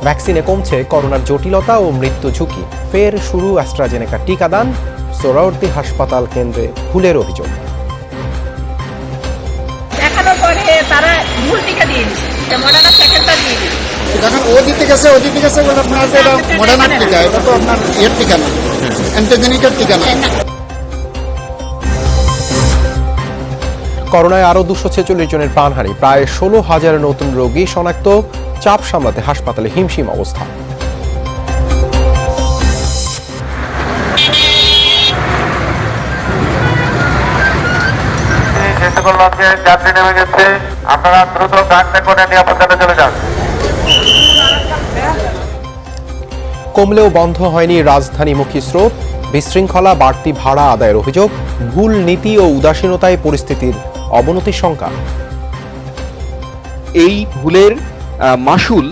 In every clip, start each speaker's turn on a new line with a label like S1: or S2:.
S1: ভ্যাকসিনে কমছে করোনার জটিলতা ও মৃত্যু ঝুঁকি। ফের শুরু অ্যাস্ট্রাজেনেকা টিকাদান। সোহরাওয়ার্দী হাসপাতাল কেন্দ্রে ভুলের অভিযোগ।
S2: দেখানোর পরে তারা ভুল টিকা দিয়ে দিচ্ছে, মডার্না সেকেন্ডটা দিয়ে দিচ্ছে।
S3: যখন ও দিতে গেছে বলে আপনার এটা মডার্নার টিকা, এটা তো আপনার টিকা না, অ্যান্টিজেনিকের টিকা না।
S1: করোনায় আরও 246 জনের প্রাণহানি, প্রায় 16,000 নতুন রোগী শনাক্ত। চাপ সামলাতে হাসপাতালে হিমশিম অবস্থা।
S4: যে সকল লঞ্চে যাত্রী নেমে গেছে, আপনারা দ্রুত গান করে নিরাপত্তাটা চলে যান।
S1: কমলেও বন্ধ হয়নি রাজধানীমুখী স্রোত। বিশৃঙ্খলা, বাড়তি ভাড়া আদায়ের অভিযোগ। ভুল নীতি ও উদাসীনতায় পরিস্থিতির অবনতির শঙ্কা।
S5: এই ভুলের মাসুল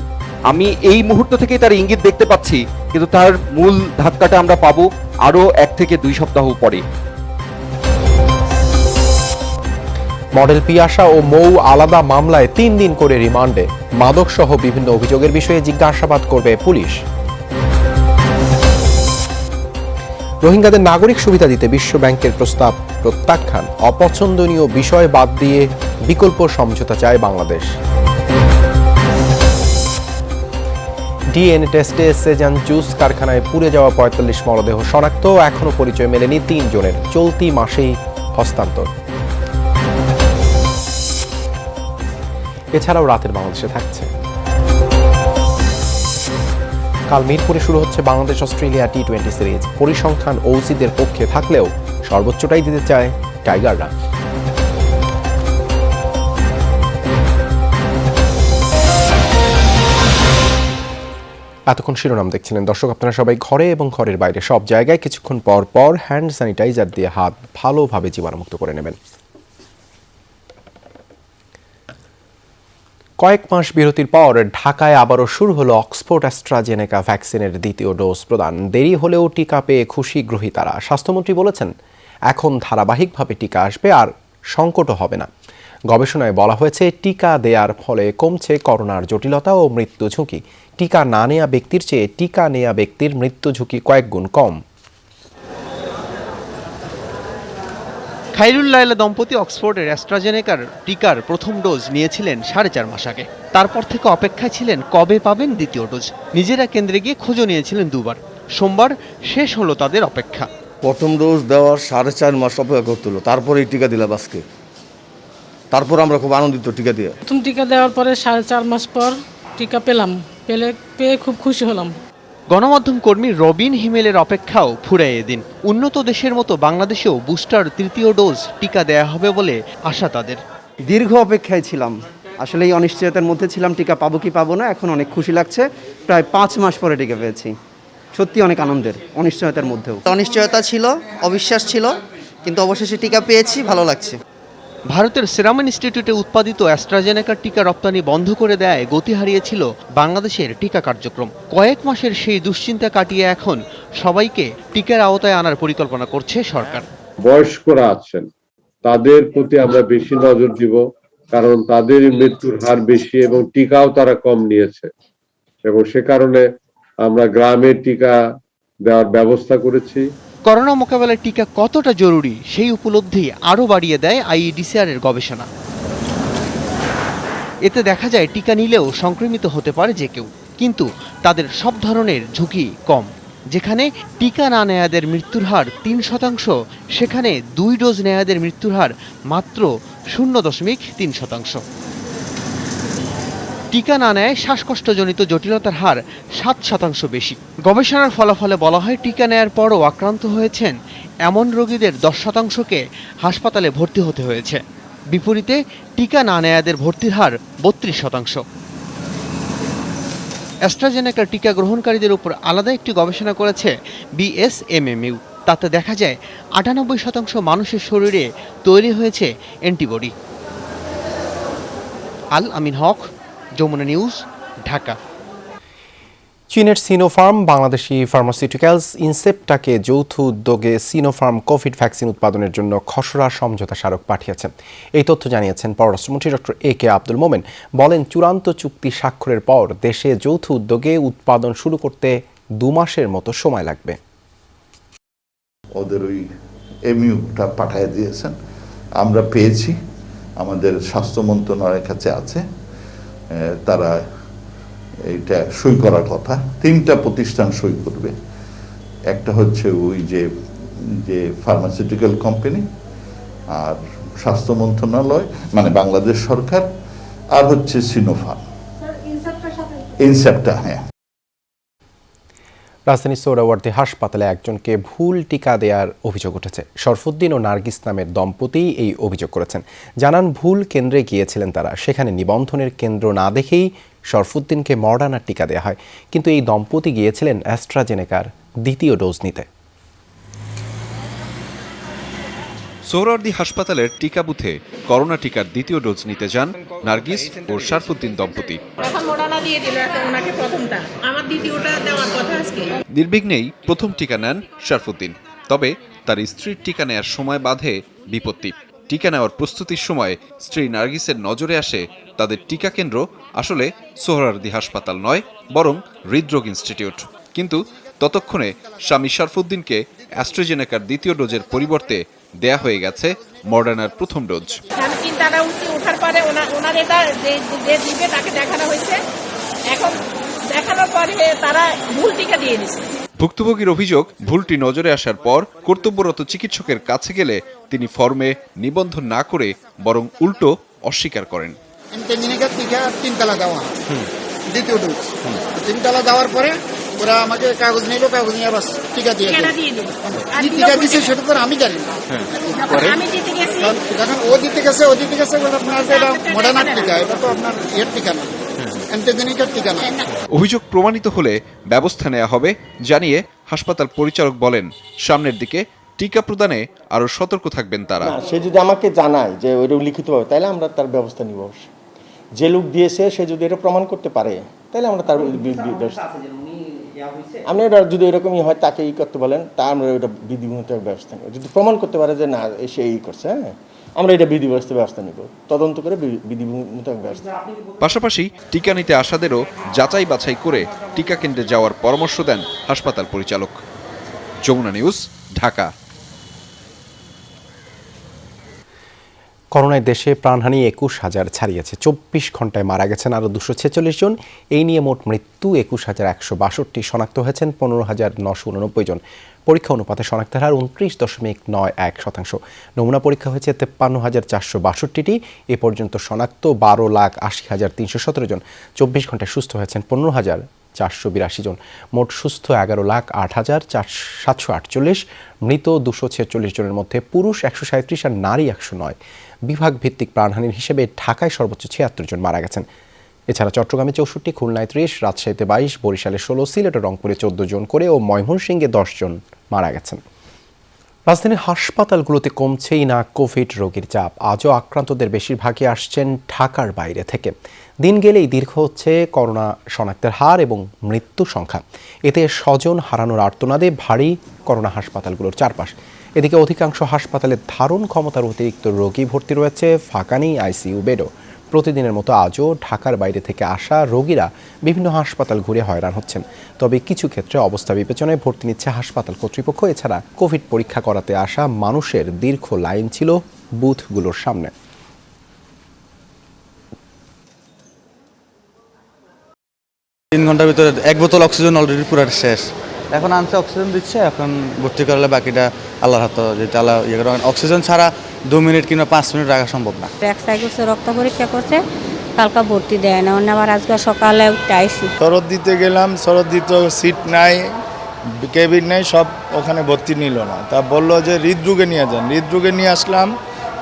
S5: আমি এই মুহূর্ত থেকে তার ইঙ্গিত দেখতে পাচ্ছি, কিন্তু তার মূল ধাক্কাটা আমরা পাবো আরো 1 থেকে 2 সপ্তাহ পরে।
S1: মডেল পিয়াসা ও মৌ আলাদা মামলায় 3 দিন করে রিমান্ডে। মাদকসহ বিভিন্ন অভিযোগের বিষয়ে জিজ্ঞাসাবাদ করবে পুলিশ। রোহিঙ্গাদের নাগরিক সুবিধা দিতে বিশ্ব ব্যাংকের প্রস্তাব প্রত্যাখ্যান। অপছন্দনীয় বিষয় বাদ দিয়ে বিকল্প সমঝোতা চায় বাংলাদেশ। ডিএনএ টেস্টে সেজান জুস কারখানায় পুড়ে যাওয়া 45 মরদেহ শনাক্ত। এখনও পরিচয় মেলেনি 3 জনের। চলতি মাসেই হস্তান্তর। এছাড়াও রাতের বাংলাদেশে থাকছে। কাল মিরপুরে শুরু হচ্ছে বাংলাদেশ অস্ট্রেলিয়া টি-20 সিরিজ। পরিসংখ্যান ওসিদের পক্ষে থাকলেও সর্বোচ্চটাই দিতে চায় টাইগাররা। এতক্ষণ শিরোনাম দেখছিলেন দর্শক। আপনারা সবাই ঘরে এবং ঘরের বাইরে সব জায়গায় কিছুক্ষণ পর পর হ্যান্ড স্যানিটাইজার দিয়ে হাত ভালোভাবে জীবাণুমুক্ত করে নেবেন। কয়েক মাস বিরতির পর ঢাকায় আবারও শুরু হলো অক্সফোর্ড অ্যাস্ট্রাজেনেকা ভ্যাকসিনের দ্বিতীয় ডোজ প্রদান। দেরি হলেও টিকা পেয়ে খুশি গ্রহীতারা। স্বাস্থ্যমন্ত্রী বলেছেন, এখন ধারাবাহিকভাবে টিকা আসবে, আর সংকটও হবে না। গবেষণায় বলা হয়েছে, টিকা দেওয়ার ফলে কমছে করোনার জটিলতা ও মৃত্যু ঝুঁকি। টিকা না নেওয়া ব্যক্তির চেয়ে টিকা নেওয়া ব্যক্তির মৃত্যু ঝুঁকি কয়েক গুণ কম।
S6: খাইরুল লায়লা দম্পতি অক্সফোর্ডের অ্যাস্ট্রাজেনেকার টিকার প্রথম ডোজ নিয়েছিলেন 4.5 মাস আগে। তারপর থেকে অপেক্ষায় ছিলেন কবে পাবেন দ্বিতীয় ডোজ। নিজেরা কেন্দ্রে গিয়ে খোঁজও নিয়েছিলেন 2 বার। সোমবার শেষ হলো তাদের অপেক্ষা।
S7: প্রথম ডোজ দেওয়ার 4.5 মাস অপেক্ষা করতে হলো, তারপরেই টিকা দিলাম আজকে। তারপর আমরা খুব আনন্দিত টিকা দিয়ে।
S8: প্রথম টিকা দেওয়ার পরে 4.5 মাস পর টিকা পেয়ে খুব খুশি হলাম।
S6: গণমাধ্যম কর্মী রবিন হিমেলের অপেক্ষাও ফুরায় দিন। উন্নত দেশের মতো বাংলাদেশেও বুস্টার তৃতীয় ডোজ টিকা দেয়া হবে বলে আশা তাদের।
S9: দীর্ঘ অপেক্ষায় ছিলাম, আসলে এই অনিশ্চয়তার মধ্যে ছিলাম, টিকা পাবো কি পাবো না। এখন অনেক খুশি লাগছে, প্রায় 5 মাস পরে টিকা পেয়েছি। সত্যি অনেক আনন্দের, অনিশ্চয়তার মধ্যেও।
S10: অনিশ্চয়তা ছিল, অবিশ্বাস ছিল, কিন্তু অবশেষে টিকা পেয়েছি, ভালো লাগছে।
S6: ভারতের সেরাম ইনস্টিটিউটে উৎপাদিত অ্যাস্ট্রাজেনেকার টিকা রপ্তানি বন্ধ করে দেয় গতি হারিয়েছিল বাংলাদেশের টিকা কার্যক্রম। কয়েক মাসের সেই দুশ্চিন্তা কাটিয়ে এখন সবাইকে টিকার আওতায় আনার পরিকল্পনা করছে সরকার।
S11: বয়স্করা আছেন, তাদের প্রতি আমরা বেশি নজর দিব, কারণ তাদের মৃত্যুর হার বেশি এবং টিকাও তারা কম নিয়েছে, এবং সে কারণে আমরা গ্রামে টিকা দেওয়ার ব্যবস্থা করেছি।
S6: করোনা মোকাবেলায় টিকা কতটা জরুরি সেই উপলব্ধি আরও বাড়িয়ে দেয় আইইডিসিআর এর গবেষণা। এতে দেখা যায় টিকা নিলেও সংক্রমিত হতে পারে যে কেউ, কিন্তু তাদের সব ধরনের ঝুঁকি কম। যেখানে টিকা না নেয়াদের মৃত্যুর হার 3%, সেখানে 2 ডোজ নেয়াদের মৃত্যুর হার মাত্র 0.3%। টিকা না নেয় শ্বাসকষ্টজনিত জটিলতার হার 7% বেশি। গবেষণার ফলাফলে বলা হয়, টিকা নেয়ার পরও আক্রান্ত হয়েছেন এমন রোগীদের 10%কে হাসপাতালে ভর্তি হতে হয়েছে। বিপরীতে টিকা না নেয়াদের ভর্তির হার 32%। অ্যাস্ট্রাজেনেকার টিকা গ্রহণকারীদের উপর আলাদা একটি গবেষণা করেছে বিএসএমএমইউ। তাতে দেখা যায় 98% মানুষের শরীরে তৈরি হয়েছে অ্যান্টিবডি। আল আমিন হক, যমুনা নিউজ, ঢাকা।
S1: চীনের সিনোফার্ম বাংলাদেশি ফার্মাসিউটিক্যালস ইনসেপ্টাকে যৌথ উদ্যোগে সিনোফার্ম কোভিড ভ্যাকসিন উৎপাদনের জন্য খসড়া সমঝোতা স্মারক পাঠিয়েছে। এই তথ্য জানিয়েছেন পররাষ্ট্রমন্ত্রী ডক্টর এ.কে. আব্দুল মোমেন। বলেন, চূড়ান্ত চুক্তি স্বাক্ষরের পর দেশে যৌথ উদ্যোগে উৎপাদন শুরু করতে 2 মাসের মতো সময় লাগবে।
S12: ওদের ওই এমইউটা পাঠিয়ে দিয়েছেন, আমরা পেয়েছি, আমাদের স্বাস্থ্য মন্ত্রণালয়ের কাছে আছে, তারা এইটা সই করার কথা। 3টা প্রতিষ্ঠান সই করবে, একটা হচ্ছে ওই যে ফার্মাসিউটিক্যাল কোম্পানি, আর স্বাস্থ্য মন্ত্রণালয় মানে বাংলাদেশ সরকার, আর হচ্ছে সিনোফার্ম ইনসেপ্টা। হ্যাঁ,
S1: রাজধানীর সোহরাওয়ার্দী হাসপাতালে একজনকে ভুল টিকা দেওয়ার অভিযোগ উঠেছে। শরফুদ্দিন ও নার্গিস নামের দম্পতি এই অভিযোগ করেছেন। জানান, ভুল কেন্দ্রে গিয়েছিলেন তারা, সেখানে নিবন্ধনের কেন্দ্র না দেখেই শরফুদ্দিনকে মডার্নার টিকা দেওয়া হয়, কিন্তু এই দম্পতি গিয়েছিলেন অ্যাস্ট্রাজেনেকার 2য় ডোজ নিতে।
S13: সোহরাওয়ার্দী হাসপাতালের টিকা বুথে করোনা টিকার 2য় ডোজ নিতে যান নার্গিস ও শরফুদ্দিন দম্পতি।
S2: এখন মডার্না দিয়ে দিল, এখন ওনাকে প্রথমটা, আমার দ্বিতীয়টা দেওয়ার কথা আজকে।
S13: নির্বিঘ্নেই প্রথম টিকা নেন শরফুদ্দিন, তবে তার স্ত্রীর টিকা নেয়ার সময় বাধে বিপত্তি। টিকা নেওয়ার প্রস্তুতির সময় স্ত্রী নার্গিসের নজরে আসে তাদের টিকা কেন্দ্র আসলে সোহরাওয়ার্দী হাসপাতাল নয়, বরং হৃদরোগ ইনস্টিটিউট। কিন্তু ততক্ষণে স্বামী শরফুদ্দিনকে অ্যাস্ট্রাজেনেকার 2য় ডোজের পরিবর্তে দেয়া হয়ে গেছে মডার্নার প্রথম ডোজ।
S2: আমি চিন্তাটা ওঠার পরে ওনার এটা যে দিবে তাকে দেখানো হয়েছে, এখন দেখানোর পরে তারা ভুল টিকা দিয়ে দিচ্ছে।
S13: ভুক্তভোগীর অভিযোগ, ভুলটি নজরে আসার পর কর্তব্যরত চিকিৎসকের কাছে গেলে তিনি ফর্মে নিবন্ধন না করে বরং উল্টো অস্বীকার করেন।
S3: অ্যান্টিজেনিকের টিকা 3 তালা দেওয়া, 2য় ডোজ 3 তালা দেওয়ার পরে ওরা আমাকে কাগজ নিল, কাগজ নিয়ে আবার টিকা দিয়ে দিল। টিকা দিচ্ছে সেটা তো আমি জানি না।
S2: আমি দিতে গেছি,
S3: যখন ও দিতে গেছে বলে আপনার এটা মডার্নার টিকা, এটা তো আপনার এর টিকা না, অ্যান্টিজেনিকের টিকা না।
S13: অভিযোগ প্রমাণিত হলে ব্যবস্থা নেওয়া হবে জানিয়ে হাসপাতাল পরিচালক বলেন, সামনের দিকে টিকা প্রদানে আরো সতর্ক থাকবেন তারা।
S14: সে যদি আমাকে জানায় যে ওইটা লিখিতভাবে, তাহলে আমরা তার ব্যবস্থা নিব। যে লোক দিয়েছে সে যদি এটা প্রমাণ করতে পারে, তাহলে আমরা তার আপনি এটা যদি এরকমই হয় তাকে করতে বলেন, তা আমরা ওইটা বিধিমূলক ব্যবস্থা নেব। যদি প্রমাণ করতে পারে যে না সে করছে, হ্যাঁ, আমরা এটা ব্যবস্থা নিব, তদন্ত করে বিধিমূলক ব্যবস্থা।
S13: পাশাপাশি টিকা নিতে আসাদেরও যাচাই বাছাই করে টিকা কেন্দ্রে যাওয়ার পরামর্শ দেন হাসপাতাল পরিচালক। যমুনা নিউজ, ঢাকা।
S1: করোনায় দেশে প্রাণহানি 21,000 ছাড়িয়েছে। 24 ঘন্টায় মারা গেছেন আরও 246 জন। এই নিয়ে মোট মৃত্যু 21,162, শনাক্ত হয়েছেন 15,989 জন। পরীক্ষা অনুপাতে শনাক্তের হার 29.91%। নমুনা পরীক্ষা হয়েছে 53,462টি। এ পর্যন্ত শনাক্ত 12,80,317 জন। 24 ঘন্টায় সুস্থ হয়েছেন 15,482 জন। মোট সুস্থ 11,08,748। মৃত 246 জনের মধ্যে পুরুষ 137 আর নারী 109। বিভাগ ভিত্তিক প্রাণহানির হিসেবে ঢাকায় সর্বোচ্চ 76 জন মারা গেছেন। এছাড়া চট্টগ্রামে 64, খুলনায় 30, রাজশাহীতে 22, বরিশালে 16, সিলেট ও রংপুরে 14 জন করে ও ময়মনসিংহে 10 জন মারা গেছেন। রাজধানীর হাসপাতালগুলোতে কমছেই না কোভিড রোগীর চাপ। আজও আক্রান্তদের বেশিরভাগই আসছেন ঢাকার বাইরে থেকে। দিন গেলেই দীর্ঘ হচ্ছে করোনা শনাক্তের হার এবং মৃত্যু সংখ্যা। এতে স্বজন হারানোর আর্তনাদে ভারী করোনা হাসপাতালগুলোর চারপাশ। এদিকে অধিকাংশ হাসপাতালে ধারণ ক্ষমতার অতিরিক্ত রোগী ভর্তি রয়েছে, ফাঁকা নেই আইসিইউ বেডও। প্রতিদিনের মতো আজও ঢাকার বাইরে থেকে আসা রোগীরা বিভিন্ন হাসপাতাল ঘুরে হয়রান হচ্ছেন। তবে কিছু ক্ষেত্রে অবস্থা বিবেচনায় ভর্তি নিচ্ছে হাসপাতাল কর্তৃপক্ষ। এছাড়া কোভিড পরীক্ষা করাতে আসা মানুষের দীর্ঘ লাইন ছিল বুথগুলোর সামনে।
S7: তিন ঘন্টার ভিতরে 1 বোতল অক্সিজেন অলরেডি পুরো শেষ। এখন আনছে, অক্সিজেন দিচ্ছে, এখন ভর্তি করলে বাকিটা আল্লাহর হাতে, যেটা আল্লাহ ইয়ে করে। অক্সিজেন ছাড়া 2 মিনিট কিংবা 5 মিনিট রাখা সম্ভব না।
S15: এক সাইকেল রক্ত পরীক্ষা করছে, কালকা ভর্তি দেয় না, আবার আজকে সকালে উঠাইছি।
S16: শরৎ দিতে গেলাম, শরৎ দিতে সিট নাই, কেবিন নাই, সব ওখানে ভর্তি নিল না। তা বললো যে হৃদরোগে নিয়ে যান, হৃদরোগে নিয়ে আসলাম,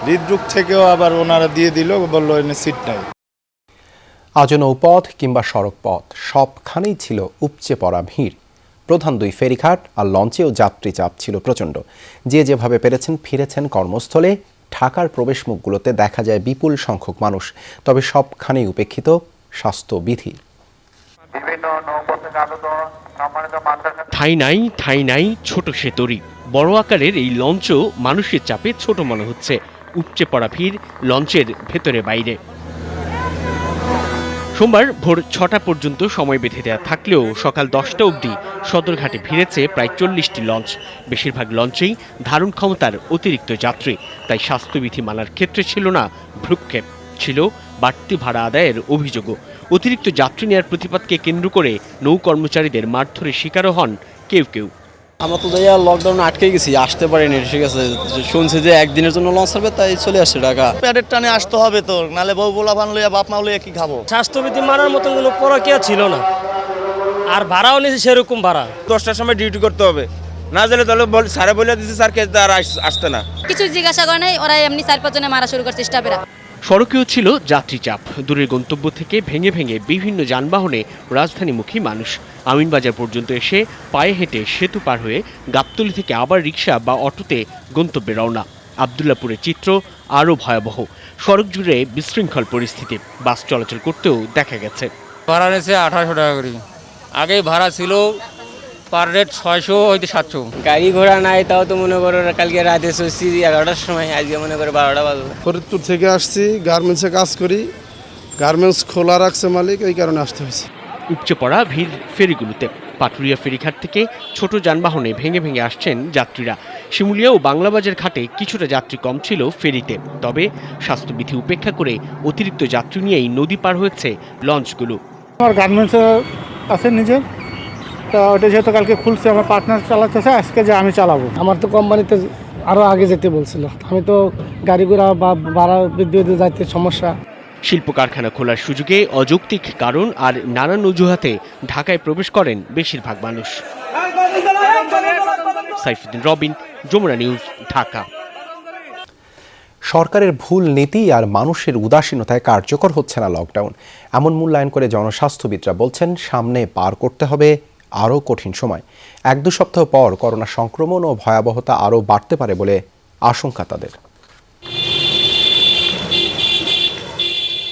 S16: হৃদরোগ থেকেও আবার ওনারা দিয়ে দিল, বললো এনে সিট নাই।
S1: আজও নৌপথ কিংবা সড়ক পথ সবখানেই ছিল উপচে পড়া ভিড়। প্রধান 2 ফেরিঘাট আর লঞ্চেও যাত্রী চাপ ছিল প্রচণ্ড। যে যেভাবে পেরেছেন ফিরেছেন কর্মস্থলে। ঢাকার প্রবেশমুখগুলোতে দেখা যায় বিপুল সংখ্যক মানুষ, তবে সবখানেই উপেক্ষিত স্বাস্থ্যবিধি।
S4: বিভিন্ন নৌপথ থেকে আগত সম্মানিত মাদ্রাসা
S6: ঠাঁই নাই ছোট সে তরি। বড় আকারের এই লঞ্চও মানুষের চাপে ছোট মনে হচ্ছে। উপচে পড়া ভিড় লঞ্চের ভেতরে বাইরে। সোমবার ভোর ৬টা পর্যন্ত সময় বেঁধে দেওয়া থাকলেও সকাল 10টা অবধি সদরঘাটে ভিড়েছে প্রায় 40টি লঞ্চ। বেশিরভাগ লঞ্চেই ধারণ ক্ষমতার অতিরিক্ত যাত্রী, তাই স্বাস্থ্যবিধি মানার ক্ষেত্রে ছিল না ভ্রুক্ষেপ, ছিল বাড়তি ভাড়া আদায়ের অভিযোগও। অতিরিক্ত যাত্রী নেওয়ার প্রতিবাদকে কেন্দ্র করে নৌ কর্মচারীদের মারধরের শিকারও হন কেউ কেউ।
S17: আমরা তো যাইয়া লকডাউনে আটকে গেছি, আসতে পারিনি। ঠিক আছে, শুনছি যে একদিনের জন্য লঞ্চ হবে, তাই চলে আসছে ঢাকা।
S18: প্যাডের টানে আসতে হবে তো, নালে বউ বলা ভান লইয়া বাপ মা লইয়া কি খাবো।
S19: স্বাস্থ্যবিধি মানার মতন কোনো প্রক্রিয়া ছিল না, আর ভাড়াও নিয়েছে সেরকম ভাড়া।
S20: 10টার সময় ডিউটি করতে হবে, না জানলে তাহলে স্যারে বলে দিচ্ছে স্যার কেস আর আসতে না।
S15: কিছু জিজ্ঞাসা করে নাই, ওরা এমনি 4-5 জনে মারা শুরু করছে স্টাফেরা।
S6: সড়কেও ছিল যাত্রী চাপ। দূরের গন্তব্য থেকে ভেঙে ভেঙে বিভিন্ন যানবাহনে রাজধানীমুখী মানুষ আমিনবাজার পর্যন্ত এসে পায়ে হেঁটে সেতু পার হয়ে গাবতলী থেকে আবার রিকশা বা অটোতে গন্তব্যে রওনা। আবদুল্লাপুরের চিত্র আরও ভয়াবহ। সড়ক জুড়ে বিশৃঙ্খল পরিস্থিতি, বাস চলাচল করতেও দেখা গেছে।
S19: ভাড়া নিয়েছে 1800 টাকা করে, আগে ভাড়া ছিল পার রেট 600 হয়তো 700।
S17: গাড়ি ঘোড়া নাই, তাও তো মনে করো কালকে রাতে শুচ্ছি 11টার সময়, আজকে মনে করো 12টা বাজবে।
S16: ফরিদপুর থেকে আসছি, গার্মেন্টসে কাজ করি, গার্মেন্টস খোলা রাখছে মালিক, এই কারণে আসতে হয়েছে।
S6: উপচে পড়া ভিড় ফেরিগুলোতে। পাটুরিয়া ফেরিঘাট থেকে ছোট যানবাহনে ভেঙে ভেঙে আসছেন যাত্রীরা। শিমুলিয়া ও বাংলাবাজার ঘাটে কিছুটা যাত্রী কম ছিল ফেরিতে, তবে স্বাস্থ্যবিধি উপেক্ষা করে অতিরিক্ত যাত্রী নিয়েই নদী পার হয়েছে লঞ্চগুলো।
S21: আমার গার্মেন্টসে আছে নিজের, তা ওটা যেহেতু কালকে খুলছে, আমার পার্টনার চালাতেছে, আজকে যে আমি চালাবো। আমার তো কোম্পানিতে আরও আগে যেতে বলছিল, আমি তো গাড়ি ঘোড়া বা ভাড়া বিদ্যুৎ যাইতে সমস্যা।
S6: শিল্প কারখানা খোলার সুযোগে অযৌক্তিক কারণ আর নানান অজুহাতে ঢাকায় প্রবেশ করেন বেশিরভাগ মানুষ। সাইফুদ্দিন রবিন, যমুনা নিউজ, ঢাকা।
S1: সরকারের ভুল নীতি আর মানুষের উদাসীনতায় কার্যকর হচ্ছে না লকডাউন, এমন মূল্যায়ন করে জনস্বাস্থ্যবিদরা বলছেন সামনে পার করতে হবে আরও কঠিন সময়। 1-2 সপ্তাহ পর করোনা সংক্রমণ ও ভয়াবহতা আরও বাড়তে পারে বলে আশঙ্কা তাদের।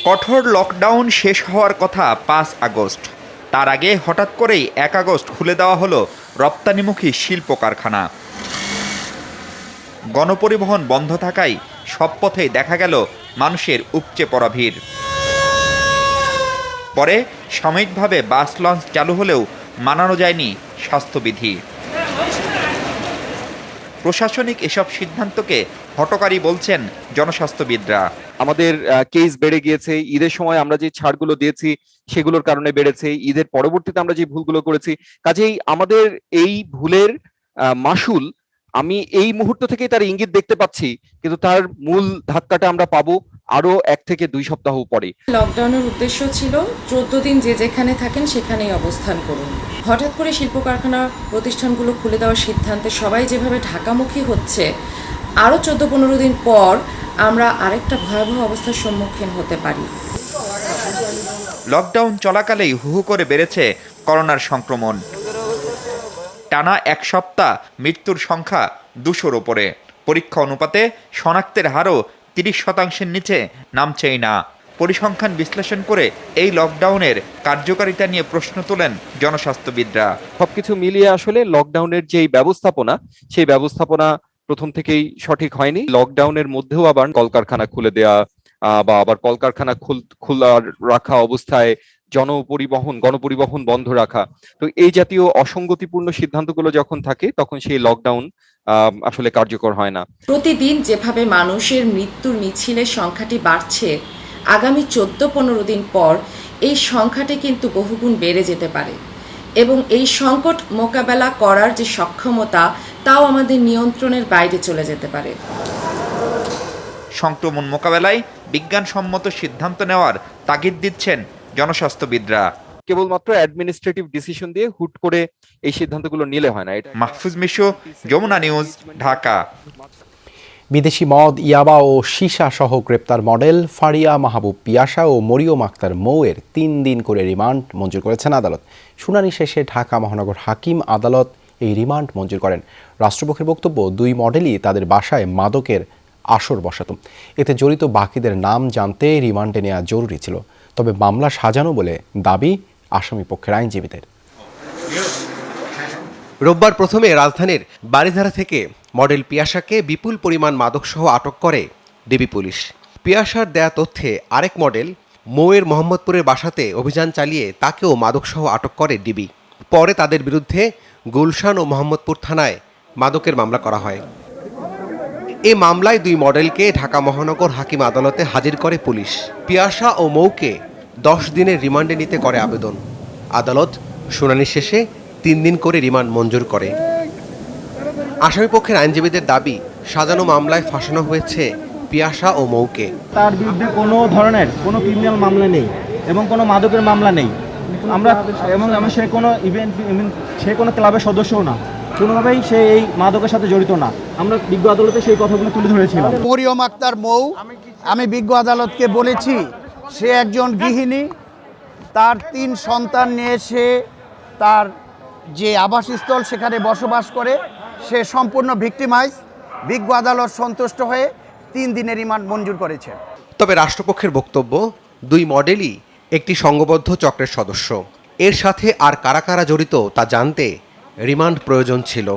S22: কঠোর লকডাউন শেষ হওয়ার কথা 5 আগস্ট। তার আগে হঠাৎ করেই 1 আগস্ট খুলে দেওয়া হলো রপ্তানিমুখী শিল্প কারখানা। গণপরিবহন বন্ধ থাকায় সব পথেই দেখা গেল মানুষের উপচে পড়া ভিড়। পরে সাময়িকভাবে বাস লঞ্চ চালু হলেও মানানো যায়নি স্বাস্থ্যবিধি। প্রশাসনিক এসব সিদ্ধান্তকে হঠকারী বলছেন জনস্বাস্থ্যবিদরা।
S5: আমাদের কেস বেড়ে গিয়েছে, ঈদের সময় আমরা যে ছাড়গুলো দিয়েছি সেগুলোর কারণে বেড়েছে, ঈদের পরবর্তীতে আমরা যে ভুলগুলো করেছি, কাজেই আমাদের এই ভুলের মাসুল আমি এই মুহূর্ত থেকেই তার ইঙ্গিত দেখতে পাচ্ছি, কিন্তু তার মূল ধাক্কাটা আমরা পাবো আরো 1 থেকে 2 সপ্তাহ পরে।
S23: লকডাউনের উদ্দেশ্য ছিল 14 দিন যে যেখানে থাকেন সেখানেই অবস্থান করুন। হঠাৎ করে শিল্প কারখানা প্রতিষ্ঠানগুলো খুলে দেওয়ার সিদ্ধান্তে সবাই যেভাবে ঢাকামুখী হচ্ছে, আরও 14-15 দিন পর আমরা আরেকটা ভয়াবহ অবস্থার সম্মুখীন হতে পারি।
S22: লকডাউন চলাকালেই হু হু করে বেড়েছে করোনার সংক্রমণ। টানা 1 সপ্তাহ মৃত্যুর সংখ্যা 200-র উপরে। পরীক্ষা অনুপাতে শনাক্তের হারও 30% নিচে নামছেই না। পরিসংখ্যান বিশ্লেষণ করে এই লকডাউনের কার্যকারিতা নিয়ে প্রশ্ন তোলেন জনস্বাস্থ্যবিদরা।
S5: সবকিছু মিলিয়ে আসলে লকডাউনের যেই ব্যবস্থাপনা, সেই ব্যবস্থাপনা প্রথম থেকেই সঠিক হয়নি। লকডাউনের মধ্যেও আবার কলকারখানা খুলে দেয়া বা আবার কলকারখানা খোলা রাখা অবস্থায় গণপরিবহন বন্ধ রাখা, তো এই জাতীয় অসঙ্গতিপূর্ণ সিদ্ধান্তগুলো যখন থাকে তখন সেই লকডাউন আসলে কার্যকর হয় না।
S23: প্রতিদিন যেভাবে মানুষের মৃত্যুর মিছিলের সংখ্যাটি বাড়ছে, আগামী 14-15 দিন পর এই সংখ্যাটি কিন্তু বহুগুণ বেড়ে যেতে পারে এবং এই সংকট মোকাবেলা করার যে সক্ষমতা, তাও আমাদের নিয়ন্ত্রণের বাইরে চলে যেতে পারে।
S22: সংক্রমণ মোকাবেলায় বিজ্ঞানসম্মত সিদ্ধান্ত নেওয়ার তাগিদ দিচ্ছেন জনস্বাস্থ্যবিদরা।
S5: কেবলমাত্র অ্যাডমিনিস্ট্রেটিভ ডিসিশন দিয়ে হুট করে এই সিদ্ধান্তগুলো নিলে হয় না।
S22: মাহফুজ মিশু, যমুনা নিউজ, ঢাকা।
S1: বিদেশি মদ, ইয়াবা ও সীসা সহ গ্রেপ্তার মডেল ফারিয়া মাহবুব পিয়াসা ও মরিয়ম আক্তার মৌয়ের 3 দিন করে রিমান্ড মঞ্জুর করেছেন আদালত। শুনানি শেষে ঢাকা মহানগর হাকিম আদালত এই রিমান্ড মঞ্জুর করেন। রাষ্ট্রপক্ষের বক্তব্য, 2 মডেলই তাদের বাসায় মাদকের আসর বসাত। এতে জড়িত বাকিদের নাম জানতে রিমান্ডে নেওয়া জরুরি ছিল, তবে মামলা সাজানো বলে দাবি আসামি পক্ষের আইনজীবীদের।
S8: রোববার প্রথমে রাজধানীর বারিধারা থেকে মডেল পিয়াসাকে বিপুল পরিমাণ মাদকসহ আটক করে ডিবি পুলিশ। পিয়াসার দেয়া তথ্যে আরেক মডেল মৌয়ের মোহাম্মদপুরের বাসাতে অভিযান চালিয়ে তাকেও মাদকসহ আটক করে ডিবি। পরে তাদের বিরুদ্ধে গুলশান ও মোহাম্মদপুর থানায় মাদকের মামলা করা হয়। এই মামলায় 2 মডেলকে ঢাকা মহানগর হাকিম আদালতে হাজির করে পুলিশ। পিয়াসা ও মৌকে 10 দিনের রিমান্ডে নিতে করে আবেদন। আদালত শুনানি শেষে 3 দিন করে রিমান্ড মঞ্জুর করে। আসামিপক্ষের আইনজীবীদের দাবি, সাজানো মামলায় ফাঁসানো হয়েছে পিয়াসা ও মৌকে।
S9: তার বিরুদ্ধে কোনো ধরনের কোনো ক্রিমিনাল মামলা নেই এবং কোনো মাদকের মামলা নেই। আমরা সে কোনো সে কোনো ক্লাবের সদস্যও না, কোনোভাবেই সে এই মাদকের সাথে জড়িত না। আমরা বিজ্ঞ আদালতে সেই কথাগুলো তুলে ধরেছিলাম।
S3: মরিয়ম আক্তার মৌ, আমি বিজ্ঞ আদালতকে বলেছি সে একজন গৃহিণী, তার 3 সন্তান নিয়ে সে তার যে আবাসস্থল সেখানে বসবাস করে, সে সম্পূর্ণ ভিক্টিমাইজ। বিজ্ঞ আদালত সন্তুষ্ট হয়ে 3 দিনের রিমান্ড মঞ্জুর করেছে।
S8: তবে রাষ্ট্রপক্ষের বক্তব্য, 2 মডেলই একটি সংঘবদ্ধ চক্রের সদস্য। এর সাথে আর কারা কারা জড়িত তা জানতে রিমান্ড প্রয়োজন ছিল।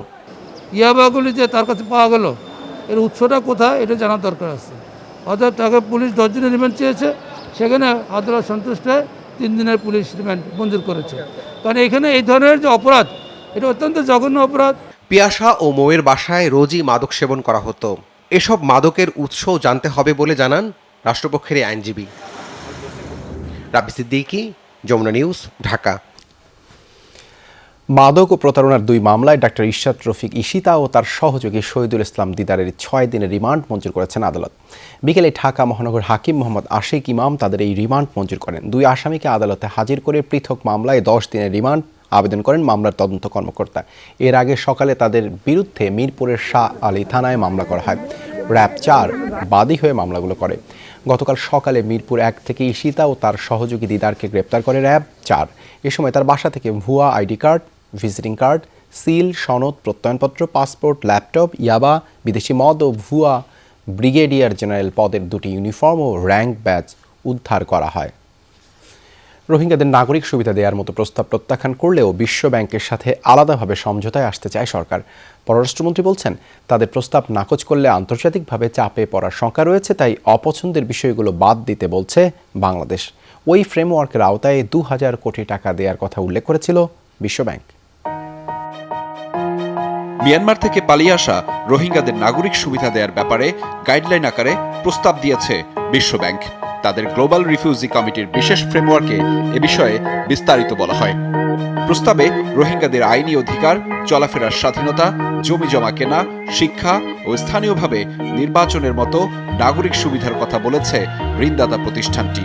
S10: ইয়াবাগুলি যে তার কাছে পাওয়া গেল, এর উৎসটা কোথায় এটা জানার দরকার আছে। অর্থাৎ তাকে পুলিশ 10 দিনের রিমান্ড চেয়েছে, সেখানে আদালত সন্তুষ্ট হয়ে 3 দিনের পুলিশ রিমান্ড মঞ্জুর করেছে। কারণ এখানে এই ধরনের যে অপরাধ, এটা অত্যন্ত জঘন্য অপরাধ।
S8: পিয়াসা ও মৌয়ের বাসায় রোজই মাদক সেবন করা হতো। এসব মাদকের উৎসও জানতে হবে বলে জানান রাষ্ট্রপক্ষের আইনজীবী। রাবি সিদ্দিকী, যমুনা নিউজ, ঢাকা।
S1: মাদক ও প্রতারণার 2 মামলায় ডাক্তার ইশরাত রফিক ঈশিতা ও তার সহযোগী শহীদুল ইসলাম দিদারের 6 দিনের রিমান্ড মঞ্জুর করেছেন আদালত। বিকেলে ঢাকা মহানগর হাকিম মোহাম্মদ আশিক ইমাম তাদের এই রিমান্ড মঞ্জুর করেন। 2 আসামিকে আদালতে হাজির করে পৃথক মামলায় 10 দিনের রিমান্ড আবেদন করেন মামলার তদন্ত কর্মকর্তা। এর আগে সকালে তাদের বিরুদ্ধে মিরপুরের শাহ আলী থানায় মামলা করা হয়। র্যাব 4 বাদী হয়ে মামলাগুলো করে। গতকাল সকালে মিরপুর 1 থেকে ঈশিতা ও তার সহযোগী দিদারকে গ্রেপ্তার করে র্যাব 4। এ সময় তার বাসা থেকে ভুয়া ID card, visiting card, seal, সনদ, প্রত্যয়নপত্র, পাসপোর্ট, ল্যাপটপ, ইয়াবা, বিদেশি মদ ও ভুয়া ব্রিগেডিয়ার জেনারেল পদের 2টি ইউনিফর্ম ও র্যাঙ্ক ব্যাজ উদ্ধার করা হয়। রোহিঙ্গাদের নাগরিক সুবিধা দেওয়ার মতো প্রস্তাব প্রত্যাখ্যান করলেও বিশ্ব ব্যাংকের সাথে আলাদাভাবে সমঝোতায় আসতে চায় সরকার। পররাষ্ট্রমন্ত্রী বলছেন, তাদের প্রস্তাব নাকচ করলে আন্তর্জাতিকভাবে চাপে পড়ার শঙ্কা রয়েছে, তাই অপছন্দের বিষয়গুলো বাদ দিতে বলছে বাংলাদেশ। ওই ফ্রেমওয়ার্কের আওতায় 2000 কোটি টাকা দেওয়ার কথা উল্লেখ করেছিল বিশ্বব্যাংক।
S13: মিয়ানমার থেকে পালিয়ে আসা রোহিঙ্গাদের নাগরিক সুবিধা দেওয়ার ব্যাপারে গাইডলাইন আকারে প্রস্তাব দিয়েছে বিশ্বব্যাংক। তাদের গ্লোবাল রিফিউজি কমিটির বিশেষ ফ্রেমওয়ার্কে এ বিষয়ে বিস্তারিত বলা হয়। প্রস্তাবে রোহিঙ্গাদের আইনি অধিকার, চলাফেরার স্বাধীনতা, জমি জমা কেনা, শিক্ষা ও স্থানীয়ভাবে নির্বাচনের মতো নাগরিক সুবিধার কথা বলেছে ঋণদাতা প্রতিষ্ঠানটি।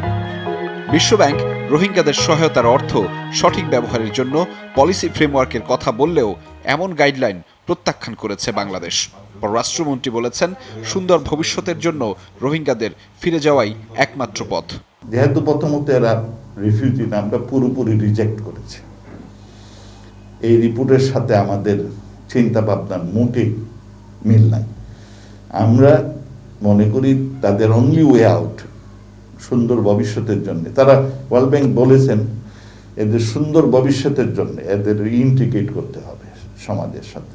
S13: বিশ্বব্যাংক রোহিঙ্গাদের সহায়তার অর্থ সঠিক ব্যবহারের জন্য পলিসি ফ্রেমওয়ার্কের কথা বললেও এমন গাইডলাইন প্রত্যাখ্যান করেছে বাংলাদেশ। পররাষ্ট্রমন্ত্রী বলেছেন, সুন্দর ভবিষ্যতের জন্য রোহিঙ্গাদের ফিরে যাওয়াই একমাত্র পথ।
S12: যেহেতু প্রথমত এরা রিফিউজি নামটা পুরোপুরি রিজেক্ট করেছে, এই রিপোর্টের সাথে আমাদের চিন্তা ভাবনার মোটেই মিল নাই। আমরা মনে করি তাদের অনলি ওয়ে আউট সুন্দর ভবিষ্যতের জন্য, তারা ওয়ার্ল্ড ব্যাংক বলেছেন এদের সুন্দর ভবিষ্যতের জন্য এদের ইন্টিগ্রেট করতে হবে সমাজের সাথে।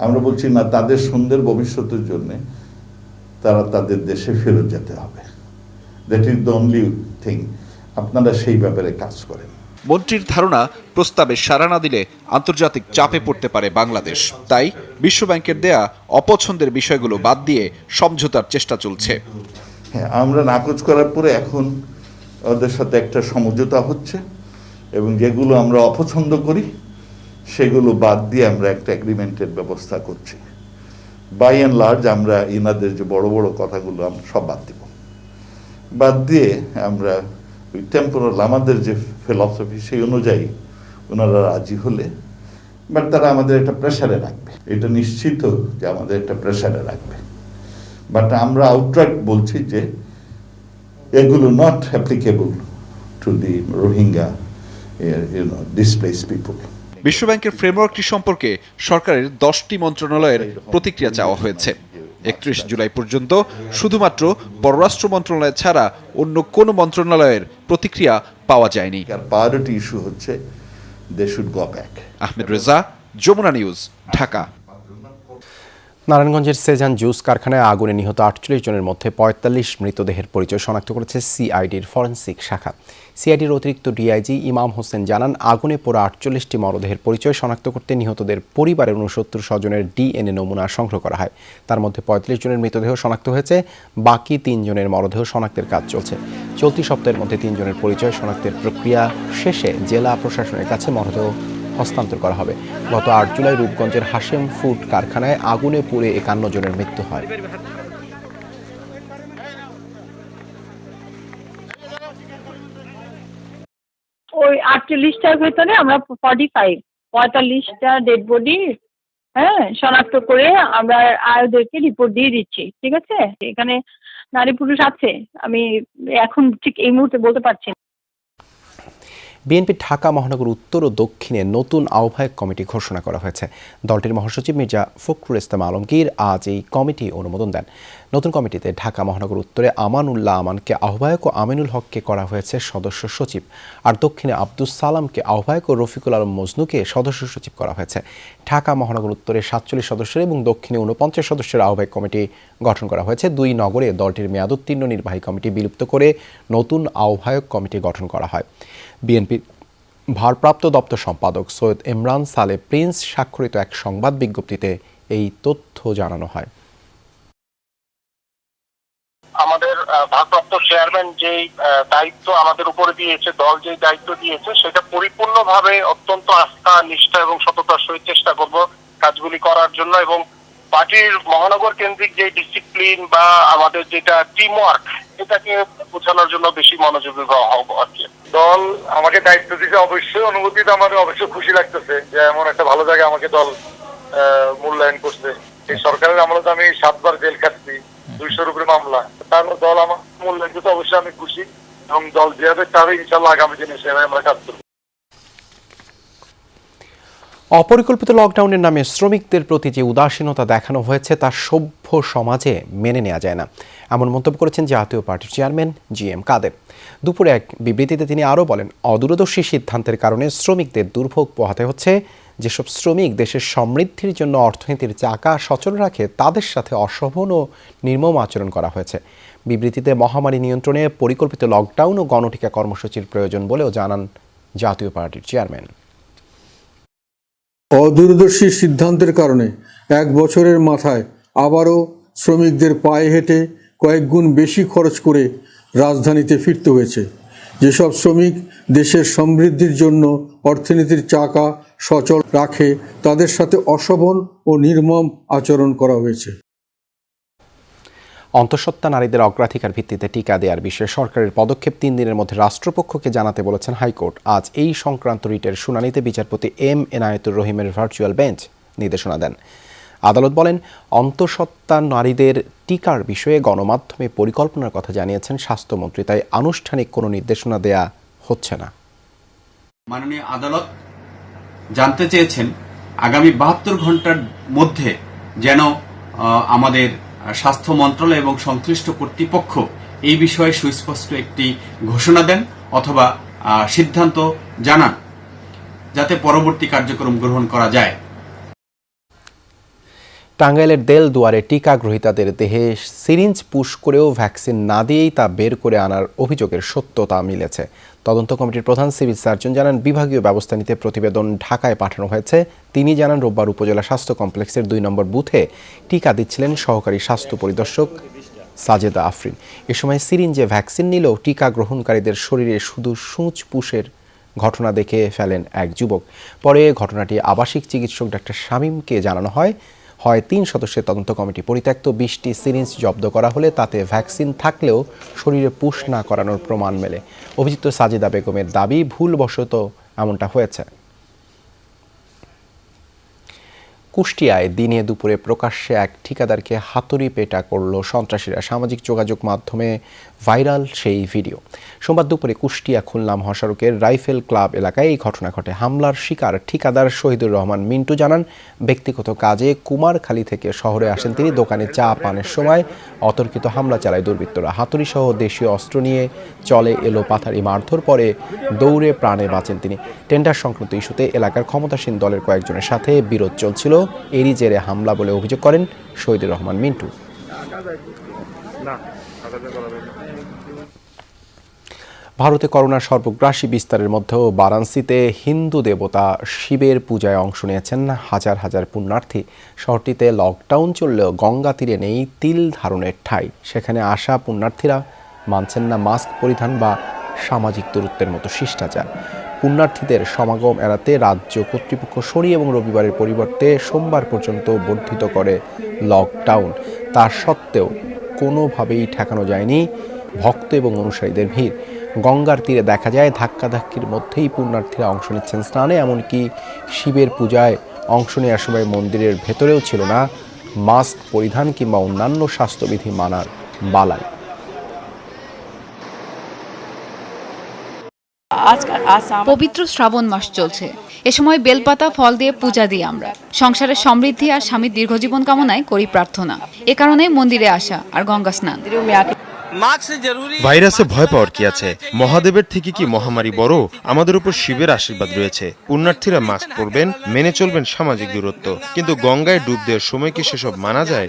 S12: আমরা বলছি না, তাদের সুন্দর ভবিষ্যতের জন্য তারা তাদের দেশে ফেরত যেতে হবে। That is the only thing. আপনারা সেই ব্যাপারে কাজ করেন।
S13: মন্ত্রীর ধারণা, প্রস্তাবে সাড়া না দিলে আন্তর্জাতিক চাপে পড়তে পারে বাংলাদেশ। তাই বিশ্বব্যাংকের দেয়া অপছন্দের বিষয়গুলো বাদ দিয়ে সমঝোতার চেষ্টা চলছে।
S12: হ্যাঁ, আমরা নাকচ করার পরে এখন ওদের সাথে একটা সমঝোতা হচ্ছে এবং যেগুলো আমরা অপছন্দ করি সেগুলো বাদ দিয়ে আমরা একটা এগ্রিমেন্টের ব্যবস্থা করছি। বাই অ্যান্ড লার্জ আমরা ইনাদের যে বড় বড় কথাগুলো আমরা সব বাদ দিয়ে আমরা ওই টেম্পোরাল আমাদের যে ফিলসফি সেই অনুযায়ী ওনারা রাজি হলে, বাট তারা আমাদের একটা প্রেশারে রাখবে, এটা নিশ্চিত যে আমাদের একটা প্রেশারে রাখবে। বাট আমরা আউটরাইট বলছি যে এগুলো not applicable to the Rohingya displaced people.
S13: বিশ্বব্যাংকের ফ্রেমওয়ার্কটি সম্পর্কে সরকারের 10টি মন্ত্রণালয়ের প্রতিক্রিয়া চাওয়া হয়েছে। 31 জুলাই পর্যন্ত শুধুমাত্র পররাষ্ট্র মন্ত্রণালয় ছাড়া অন্য কোনো মন্ত্রণালয়ের প্রতিক্রিয়া পাওয়া যায়নি।
S12: প্রায়োরিটি ইস্যু হচ্ছে they should go back.
S13: Ahmed Reza, Jamuna News, Dhaka.
S1: নারায়ণগঞ্জের সেজান জুস কারখানায় আগুনে নিহত 48 জনের মধ্যে 45 মৃতদেহের পরিচয় শনাক্ত করেছে সিআইডির ফরেনসিক শাখা। সিআইডির অতিরিক্ত ডিআইজি ইমাম হোসেন জানান, আগুনে পোড়া 48টি মরদেহের পরিচয় শনাক্ত করতে নিহতদের পরিবারের 69 স্বজনের ডিএনএ নমুনা সংগ্রহ করা হয়। তার মধ্যে 45 জনের মৃতদেহ শনাক্ত হয়েছে, বাকি 3 জনের মরদেহ শনাক্তের কাজ চলছে। চলতি সপ্তাহের মধ্যে 3 জনের পরিচয় শনাক্তের প্রক্রিয়া শেষে জেলা প্রশাসনের কাছে মরদেহ হস্তান্তর করা হবে। গত 8 জুলাই রূপগঞ্জের হাশেম ফুড কারখানায় আগুনে পুড়ে 51 জনের মৃত্যু হয়।
S2: ওই 48টার ভেতরে আমরা 45টা ডেড বডি শনাক্ত করে আমরা আয়োদেরকে রিপোর্ট দিয়ে দিচ্ছি। ঠিক আছে, এখানে নারী পুরুষ আছে, আমি এখন ঠিক এই মুহূর্তে বলতে পারছি না।
S1: বিএনপি ঢাকা মহানগর উত্তর ও দক্ষিণে নতুন আহ্বায়ক কমিটি ঘোষণা করা হয়েছে। দলটির মহাসচিব মির্জা ফখরুল ইসলাম আলমগীর আজ এই কমিটি অনুমোদন দেন। নতুন কমিটিতে ঢাকা মহানগর উত্তরে আমানুল্লাহ আমানকে আহ্বায়ক ও আমিনুল হককে করা হয়েছে সদস্য সচিব, আর দক্ষিণে আব্দুস সালামকে আহ্বায়ক ও রফিকুল আলম মজনুকে সদস্য সচিব করা হয়েছে। ঢাকা মহানগর উত্তরে 47 সদস্যের এবং দক্ষিণে 49 সদস্যের আহ্বায়ক কমিটি গঠন করা হয়েছে। 2 নগরে দলটির মেয়াদোত্তীর্ণ নির্বাহী কমিটি বিলুপ্ত করে নতুন আহ্বায়ক কমিটি গঠন করা হয়। বিএনপির ভারপ্রাপ্ত দপ্তর সম্পাদক সৈয়দ ইমরান সালে প্রিন্স স্বাক্ষরিত এক সংবাদ বিজ্ঞপ্তিতে এই তথ্য জানানো হয়।
S11: আমাদের ভারপ্রাপ্ত চেয়ারম্যান যে দায়িত্ব আমাদের উপরে দিয়েছে, দল যে দায়িত্ব দিয়েছে, সেটা পরিপূর্ণভাবে অত্যন্ত আস্থা, নিষ্ঠা এবং সততার সহিত চেষ্টা করব কাজগুলি করার জন্য, এবং পার্টির মহানগর কেন্দ্রিক যে ডিসিপ্লিন বা আমাদের যেটা টিম ওয়ার্ক, এটাকে বোঝানোর জন্য বেশি মনোযোগী হব আর কি।
S14: দল আমাকে দায়িত্ব দিতে অবশ্যই অনুভূতিতে আমার অবশ্যই খুশি লাগতেছে যে এমন একটা ভালো জায়গায় আমাকে দল মূল্যায়ন করছে। এই সরকারের আমলে তো আমি 7 বার জেল খাচ্ছি, 200-র উপরে মামলা, তারপর দল আমার মূল্যায়ন করতে অবশ্যই আমি খুশি, এবং দল যেভাবে চাবে ইনশাল্লাহ আগামী দিনে সেভাবে আমরা কাজ করব।
S1: অপরিকল্পিত লকডাউনের নামে শ্রমিকদের প্রতি যে উদাসীনতা দেখানো হয়েছে তা সভ্য সমাজে মেনে নেওয়া যায় না, এমন মন্তব্য করেছেন জাতীয় পার্টির চেয়ারম্যান জিএম কাদের। দুপুরে এক বিবৃতিতে তিনি আরও বলেন, অদূরদর্শী সিদ্ধান্তের কারণে শ্রমিকদের দুর্ভোগ পোহাতে হচ্ছে। যেসব শ্রমিক দেশের সমৃদ্ধির জন্য অর্থনীতির চাকা সচল রাখে, তাদের সাথে অশোভন ও নির্মম আচরণ করা হয়েছে। বিবৃতিতে মহামারী নিয়ন্ত্রণে পরিকল্পিত লকডাউন ও গণটিকা কর্মসূচির প্রয়োজন বলেও জানান জাতীয় পার্টির চেয়ারম্যান।
S24: অদূরদর্শী সিদ্ধান্তের কারণে 1 বছরের মাথায় আবারও শ্রমিকদের পায়ে হেঁটে কয়েক গুণ বেশি খরচ করে রাজধানীতে ফিরতে হয়েছে। যেসব শ্রমিক দেশের সমৃদ্ধির জন্য অর্থনীতির চাকা সচল রাখে, তাদের সাথে অশোভন ও নির্মম আচরণ করা হয়েছে।
S1: অন্তঃসত্ত্বা নারীদের অগ্রাধিকার ভিত্তিতে টিকা দেওয়ার বিষয়ে সরকারের পদক্ষেপ 3 দিনের মধ্যে রাষ্ট্রপক্ষকে জানাতে বলেছেন হাইকোর্ট। আজ এই সংক্রান্ত রিটের শুনানিতে বিচারপতি এম এনায়েতুর রহিমের ভার্চুয়াল বেঞ্চ নির্দেশনা দেন। আদালত বলেন, অন্তঃসত্ত্বা নারীদের টিকার বিষয়ে গণমাধ্যমে পরিকল্পনার কথা জানিয়েছেন স্বাস্থ্যমন্ত্রী, তাই আনুষ্ঠানিক কোনো নির্দেশনা দেয়া হচ্ছে না।
S25: মাননীয় আদালত জানতে চেয়েছেন আগামী 72 ঘন্টার মধ্যে যেন আমাদের স্বাস্থ্য মন্ত্রণালয় এবং সংশ্লিষ্ট কর্তৃপক্ষ এই বিষয়ে সুস্পষ্ট একটি ঘোষণা দেন অথবা সিদ্ধান্ত জানান, যাতে পরবর্তী কার্যক্রম গ্রহণ করা যায়।
S1: টাঙ্গাইলের দেলদুয়ারে টিকা গ্রহীতাদের দেহে সিরিঞ্জ পুশ করেও ভ্যাকসিন না দিয়েই তা বের করে আনার অভিযোগের সত্যতা মিলেছে। তদন্ত কমিটির প্রধান সিভিল সার্জন জানান, বিভাগীয় ব্যবস্থা নিতে প্রতিবেদন ঢাকায় পাঠানো হয়েছে। তিনি জানান, রোববার উপজেলা স্বাস্থ্য কমপ্লেক্সের 2 নম্বর বুথে টিকা দিচ্ছিলেন সহকারী স্বাস্থ্য পরিদর্শক সাজেদা আফরিন। এ সময় সিরিঞ্জে ভ্যাকসিন নিলেও টিকা গ্রহণকারীদের শরীরে শুধু সূঁচ পুশের ঘটনা দেখে ফেলেন এক যুবক। পরে ঘটনাটি আবাসিক চিকিৎসক ডাক্তার শামীমকে জানানো হয়। 3 সদস্যের তদন্ত কমিটি পরিত্যক্ত 20টি সিরিঞ্জ জব্দ করা হলে তাতে ভ্যাকসিন থাকলেও শরীরে পুশ না করানোর প্রমাণ মেলে। অভিযুক্ত সাজেদা বেগমের দাবি, ভুলবশত এমনটা হয়েছে। কুষ্টিয়ায় দিনে দুপুরে প্রকাশ্যে এক ঠিকাদারকে হাতুড়ি পেটা করল সন্ত্রাসীরা। সামাজিক যোগাযোগ মাধ্যমে ভাইরাল সেই ভিডিও। সোমবার দুপুরে কুষ্টিয়া খুলনা মহাসড়কের রাইফেল ক্লাব এলাকায় এই ঘটনা ঘটে। হামলার শিকার ঠিকাদার শহীদুর রহমান মিন্টু জানান, ব্যক্তিগত কাজে কুমারখালী থেকে শহরে আসেন তিনি। দোকানে চা পানের সময় অতর্কিত হামলা চালায় দুর্বৃত্তরা। হাতুড়ি সহ দেশীয় অস্ত্র নিয়ে চলে এলো পাথারি মারধর, পরে দৌড়ে প্রাণে বাঁচেন তিনি। টেন্ডার সংক্রান্ত ইস্যুতে এলাকার ক্ষমতাসীন দলের কয়েকজনের সাথে বিরোধ চলছিল, এরই জেরে হামলা বলে অভিযোগ করেন শহীদুর রহমান মিন্টু। ভারতে করোনার সর্বগ্রাসী বিস্তারের মধ্যেও বারাণসীতে হিন্দু দেবতা শিবের পূজায় অংশ নিয়েছেন হাজার হাজার পুণ্যার্থী। শহরটিতে লকডাউন চললেও গঙ্গা তীরে নেই তিল ধারণের ঠাঁই। সেখানে আসা পুণ্যার্থীরা মানছেন না মাস্ক পরিধান বা সামাজিক দূরত্বের মতো শিষ্টাচার। পুণ্যার্থীদের সমাগম এড়াতে রাজ্য কর্তৃপক্ষ শনি এবং রবিবারের পরিবর্তে সোমবার পর্যন্ত বর্ধিত করে লকডাউন। তা সত্ত্বেও কোনোভাবেই ঠেকানো যায়নি ভক্ত এবং অনুসারীদের ভিড়। গঙ্গার তীরে দেখা যায় ধাক্কাধাক্কির মধ্যেই পুণ্যার্থীরা অংশ নিচ্ছেন স্নানে। এমনকি শিবের পূজায় অংশ নেওয়ার সময় মন্দিরের ভেতরেও ছিল না মাস্ক পরিধান কিংবা অন্যান্য স্বাস্থ্যবিধি মানার বালাই।
S4: পবিত্র শ্রাবণ মাস চলছে। এ সময় বেলপাতা ফল দিয়ে পূজা দিই আমরা। সংসারের সমৃদ্ধি আর স্বামীর দীর্ঘজীবন কামনায় করি প্রার্থনা। এ কারণে মন্দিরে আসা আর গঙ্গা স্নান।
S7: ভাইরাসে ভয় পাওয়ার কি আছে? মহাদেবের থেকে কি মহামারী বড়? আমাদের উপর শিবের আশীর্বাদ রয়েছে। পুণ্যার্থীরা মাস্ক পরবেন, মেনে চলবেন সামাজিক দূরত্ব। কিন্তু গঙ্গায় ডুব দেওয়ার সময় কি সেসব মানা যায়?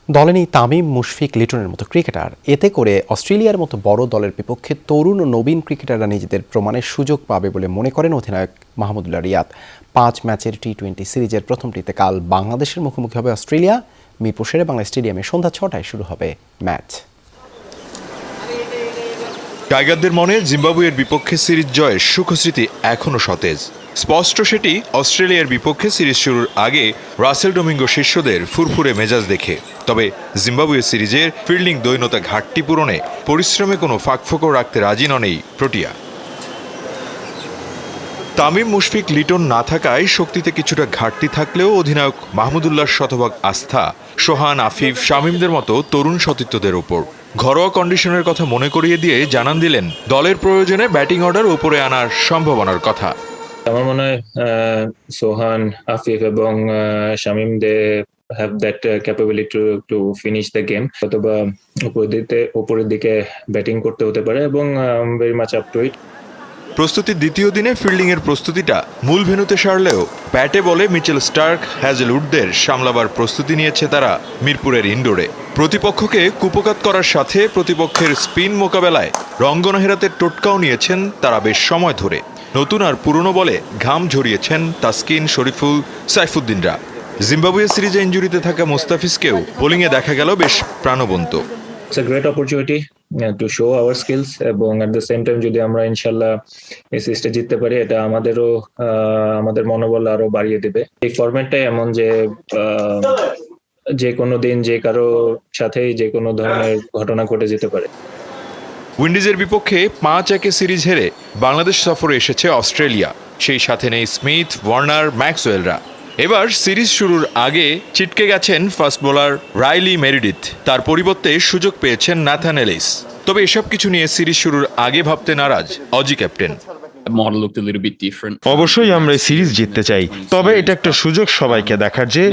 S1: দলে নেই তামিম, মুশফিক, লিটনের মতো ক্রিকেটার। এতে করে অস্ট্রেলিয়ার মতো বড় দলের বিপক্ষে তরুণ ও নবীন ক্রিকেটাররা নিজেদের প্রমাণের সুযোগ পাবে বলে মনে করেন অধিনায়ক মাহমুদুল্লাহ রিয়াদ। 5 ম্যাচের টি-20 সিরিজের প্রথমটিতে কাল বাংলাদেশের মুখোমুখি হবে অস্ট্রেলিয়া। মিরপুর শেরে বাংলা স্টেডিয়ামে সন্ধ্যা 6টায় শুরু হবে ম্যাচ।
S15: টাইগারদের মনে জিম্বাবুয়ের বিপক্ষে সিরিজ জয়ের সুখস্মৃতি এখনও সতেজ। স্পষ্ট সেটি অস্ট্রেলিয়ার বিপক্ষে সিরিজ শুরুর আগে রাসেল ডোমিঙ্গো শিষ্যদের ফুরফুরে মেজাজ দেখে। তবে জিম্বাবুয়ে সিরিজের ফিল্ডিং দৈন্যতা ঘাটতি পূরণে পরিশ্রমে কোনো ফাঁকফোকর রাখতে রাজি নন এই প্রোটিয়া। তামিম, মুশফিক, লিটন না থাকায় শক্তিতে কিছুটা ঘাটতি থাকলেও অধিনায়ক মাহমুদুল্লাহর শতভাগ আস্থা সোহান, আফিফ, শামীমদের মতো তরুণ সতীর্থদের ওপর। ঘরোয়া কন্ডিশনের কথা মনে করিয়ে দিয়ে জানান দিলেন দলের প্রয়োজনে ব্যাটিং অর্ডার উপরে আনার সম্ভাবনার কথা।
S18: আমার মনে হয় সোহান, আফিফ এবং শামীম দে have that capability to finish the game. অথবা উপরের দিকে ব্যাটিং করতে হতে পারে এবং very much up to it.
S15: প্রস্তুতির দ্বিতীয় দিনে ফিল্ডিংয়ের প্রস্তুতিটা মূল ভেন্যুতে সারলেও ব্যাটে বলে মিচেল স্টার্ক, হ্যাজেলউডদের সামলাবার প্রস্তুতি নিয়েছে তারা মিরপুরের ইনডোরে। প্রতিপক্ষকে কুপকাত করার সাথে প্রতিপক্ষের স্পিন মোকাবেলায় রঙ্গনহেরাতের টোটকাও নিয়েছেন তারা বেশ সময় ধরে। নতুন আর পুরনো বলে ঘাম ঝরিয়েছেন তাসকিন, শরীফুল, সাইফুদ্দিনরা। জিম্বাবুয়ে সিরিজে ইনজুরিতে থাকা মুস্তাফিজকেও বোলিংয়ে দেখা গেল বেশ প্রাণবন্ত।
S18: It's a great opportunity to show our skills এবং at the same time যদি আমরা ইনশাল্লাহ এই সিরিজটা জিততে পারি এটা আমাদের মনোবল আরো বাড়িয়ে দেবে। এই ফরম্যাটটাই এমন যে কোনো দিন যে কারো সাথেই যে কোনো ধরনের ঘটনা ঘটে যেতে পারে।
S15: উইন্ডিজের বিপক্ষে 5-1 সিরিজ হেরে বাংলাদেশ সফরে এসেছে অস্ট্রেলিয়া। সেই সাথে নেই স্মিথ, ওয়ার্নার, ম্যাক্সওয়েলরা। এবার সিরিজ শুরুর আগে ছিটকে গেছেন ফাস্ট বোলার রাইলি মেরিডিথ। তার পরিবর্তে সুযোগ পেয়েছেন নাথান এলিস। তবে এসব কিছু নিয়ে সিরিজ শুরুর আগে ভাবতে নারাজ অজি ক্যাপ্টেন।
S7: অবশ্যই আমরা সিরিজ জিততে চাই, তবে এটা একটা সুযোগ সবাইকে দেখার যে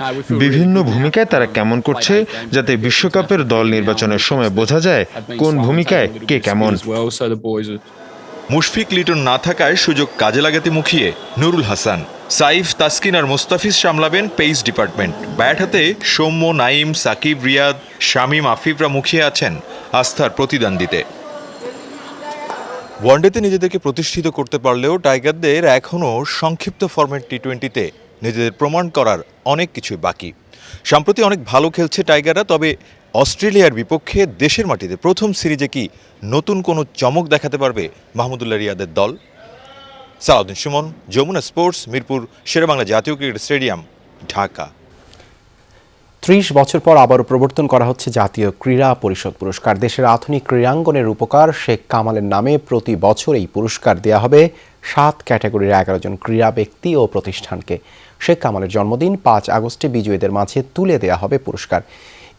S7: বিভিন্ন ভূমিকায় তারা কেমন করছে, যাতে বিশ্বকাপের দল নির্বাচনের সময় বোঝা যায় কোন ভূমিকায় কে কেমন।
S15: মুশফিক, লিটন না থাকায় সুযোগ কাজে লাগাতে মুখিয়ে নুরুল হাসান। সাইফ, তাসকিন আর মুস্তাফিজ সামলাবেন পেস ডিপার্টমেন্ট। ব্যাট হাতে সৌম্য, নাইম, সাকিব, রিয়াদ, শামীম, আফিফরা মুখিয়ে আছেন আস্থার প্রতিদান দিতে। ওয়ানডেতে নিজেদেরকে প্রতিষ্ঠিত করতে পারলেও টাইগারদের এখনও সংক্ষিপ্ত ফরম্যাট টি-20তে নিজেদের প্রমাণ করার অনেক কিছুই বাকি। সম্প্রতি অনেক ভালো খেলছে টাইগাররা, তবে অস্ট্রেলিয়ার বিপক্ষে দেশের মাটিতে প্রথম সিরিজে কি নতুন কোনো চমক দেখাতে পারবে মাহমুদুল্লাহ রিয়াদের দল? সালাউদ্দিন সুমন, যমুনা স্পোর্টস, মিরপুর শেরেবাংলা জাতীয় ক্রিকেট স্টেডিয়াম, ঢাকা।
S1: 30 বছর পর আবারও প্রবর্তন করা হচ্ছে জাতীয় ক্রীড়া পরিষদ পুরস্কার। দেশের আধুনিক ক্রীড়াঙ্গনের উপকার শেখ কামালের নামে প্রতি বছর এই পুরস্কার দেয়া হবে 7 ক্যাটাগরির 11 জন ক্রীড়া ব্যক্তি ও প্রতিষ্ঠানকে। শেখ কামালের জন্মদিন 5 আগস্টে বিজয়ীদের মাঝে তুলে দেয়া হবে পুরস্কার।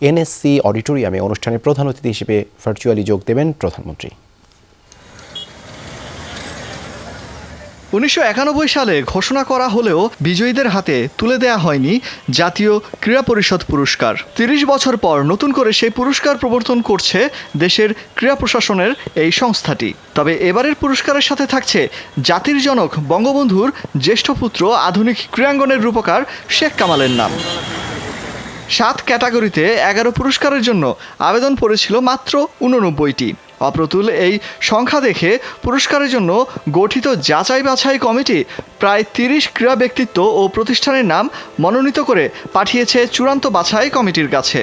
S1: এনএসসি অডিটোরিয়ামে অনুষ্ঠানের প্রধান অতিথি হিসেবে ভার্চুয়ালি যোগ দেবেন প্রধানমন্ত্রী।
S16: 1991 সালে ঘোষণা করা হলেও বিজয়ীদের হাতে তুলে দেয়া হয়নি জাতীয় ক্রীড়া পরিষদ পুরস্কার। 30 বছর পর নতুন করে সেই পুরস্কার প্রবর্তন করছে দেশের ক্রীড়া প্রশাসনের এই সংস্থাটি। তবে এবারের পুরস্কারের সাথে থাকছে জাতির জনক বঙ্গবন্ধুর জ্যেষ্ঠ পুত্র আধুনিক ক্রীড়াঙ্গনের রূপকার শেখ কামালের নাম। 7 ক্যাটাগরিতে 11 পুরস্কারের জন্য আবেদন পড়েছিল মাত্র 89টি। অপ্রতুল এই সংখ্যা দেখে পুরস্কারের জন্য গঠিত যাচাই বাছাই কমিটি প্রায় 30 ক্রীড়া ব্যক্তিত্ব ও প্রতিষ্ঠানের নাম মনোনীত করে পাঠিয়েছে চূড়ান্ত বাছাই কমিটির কাছে।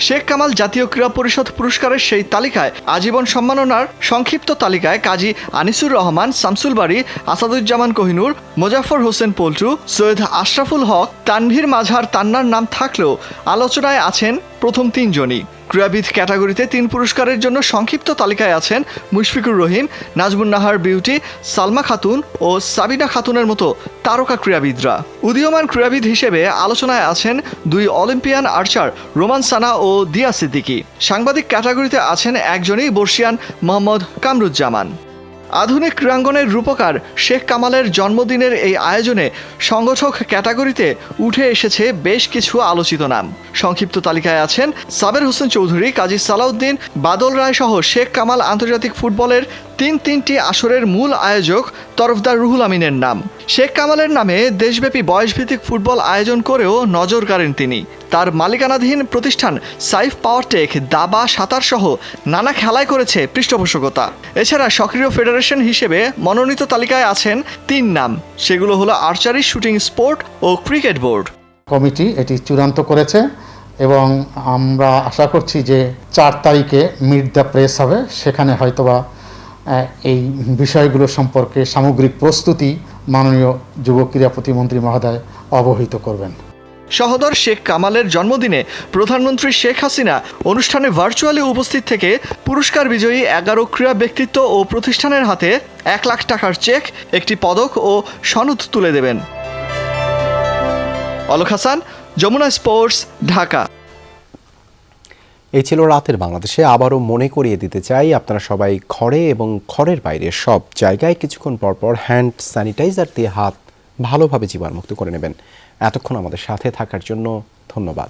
S16: শেখ কামাল জাতীয় ক্রীড়া পরিষদ পুরস্কারের সেই তালিকায় আজীবন সম্মাননার সংক্ষিপ্ত তালিকায় কাজী আনিসুর রহমান, শামসুল বারী, আসাদুজ্জামান কোহিনুর, মোজাফফর হোসেন পল্টু, সৈয়দ আশরাফুল হক, তানভীর মাজহার তান্নার নাম থাকলেও আলোচনায় আছেন প্রথম 3 জনই। ক্রীড়াবিদ ক্যাটাগরিতে 3 পুরস্কারের জন্য সংক্ষিপ্ত তালিকায় আছেন মুশফিকুর রহিম, নাজমুন নাহার বিউটি, সালমা খাতুন ও সাবিনা খাতুনের মতো তারকা ক্রীড়াবিদরা। উদীয়মান ক্রীড়াবিদ হিসেবে আলোচনায় আছেন 2 অলিম্পিয়ান আর্চার রোমান সানা ও দিয়া সিদ্দিকী। সাংবাদিক ক্যাটাগরিতে আছেন একজনই বর্ষিয়ান মোহাম্মদ কামরুজ্জামান। আধুনিক ক্রীড়াঙ্গনের রূপকার শেখ কামালের জন্মদিনের এই আয়োজনে সংগঠক ক্যাটাগরিতে উঠে এসেছে বেশ কিছু আলোচিত নাম। সংক্ষিপ্ত তালিকায় আছেন সাবের হোসেন চৌধুরী, কাজী সালাউদ্দিন, বাদল রায় সহ শেখ কামাল আন্তর্জাতিক ফুটবলের 3টি আসরের মূল আয়োজক তরফদার রুহুল আমিনের নাম। শেখ কামালের নামে দেশব্যাপী বয়সভিত্তিক ফুটবল আয়োজন করেও নজর কাড়েন তিনি। তার মালিকানাধীন প্রতিষ্ঠান সাইফ পাওয়ারটেক দাবা, সাঁতার সহ নানা খেলায় করেছে পৃষ্ঠপোষকতা। এছাড়া সক্রিয় ফেডারেশন হিসেবে মনোনীত তালিকায় আছেন 3 নাম, সেগুলো হলো আর্চারি, শুটিং স্পোর্ট ও ক্রিকেট বোর্ড।
S17: কমিটি এটি চূড়ান্ত করেছে এবং আমরা আশা করছি যে 4 তারিখে মিট দ্য প্রেস হবে, সেখানে হয়তোবা এই বিষয়গুলো সম্পর্কে সামগ্রিক প্রস্তুতি মাননীয় যুব ক্রীড়া প্রতিমন্ত্রী মহোদয় অবহিত করবেন।
S16: সহোদর শেখ কামালের জন্মদিনে প্রধানমন্ত্রী শেখ হাসিনা অনুষ্ঠানে ভার্চুয়ালি উপস্থিত থেকে পুরস্কার বিজয়ী 11 ক্রীড়া ব্যক্তিত্ব ও প্রতিষ্ঠানের হাতে 1 লাখ টাকার চেক, একটি পদক ও সনদ তুলে দেবেন। অলক হাসান, যমুনা স্পোর্টস, ঢাকা।
S1: এই ছিল রাতের বাংলাদেশে। আবারও মনে করিয়ে দিতে চাই, আপনারা সবাই ঘরে এবং ঘরের বাইরে সব জায়গায় কিছুক্ষণ পরপর হ্যান্ড স্যানিটাইজার দিয়ে হাত ভালোভাবে জীবাণুমুক্ত করে নেবেন। এতক্ষণ আমাদের সাথে থাকার জন্য ধন্যবাদ।